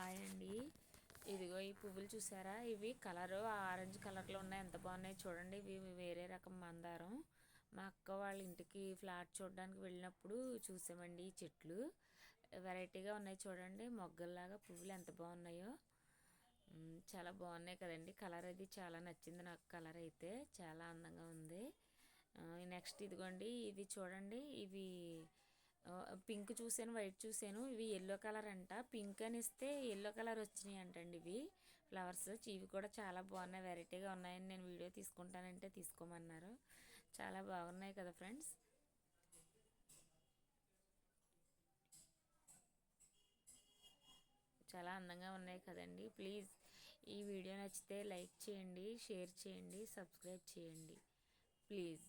Hi అండి. ఇదిగో ఈ పువ్వులు చూసారా? ఇవి కలరు ఆరెంజ్ కలర్లో ఉన్నాయి. ఎంత బాగున్నాయి చూడండి. ఇవి వేరే రకం మందారం. మా అక్క వాళ్ళ ఇంటికి ఫ్లాట్ చూడడానికి వెళ్ళినప్పుడు చూసామండి. ఈ చెట్లు వెరైటీగా ఉన్నాయి చూడండి. మొగ్గల్లాగా పువ్వులు ఎంత బాగున్నాయో. చాలా బాగున్నాయి కదండి. కలర్ అది చాలా నచ్చింది నాకు. కలర్ అయితే చాలా అందంగా ఉంది. నెక్స్ట్ ఇదిగోండి ఇది చూడండి. ఇవి పింక్ చూసాను, వైట్ చూసాను. ఇవి ఎల్లో కలర్ అంట. పింక్ అని ఇస్తే ఎల్లో కలర్ వచ్చినాయి అంటండి ఇవి ఫ్లవర్స్. ఇవి కూడా చాలా బాగున్నాయి, వెరైటీగా ఉన్నాయని నేను వీడియో తీసుకుంటానంటే తీసుకోమన్నారు. చాలా బాగున్నాయి కదా ఫ్రెండ్స్. చాలా అందంగా ఉన్నాయి కదండి. ప్లీజ్ ఈ వీడియో నచ్చితే లైక్ చేయండి, షేర్ చేయండి, సబ్స్క్రైబ్ చేయండి ప్లీజ్.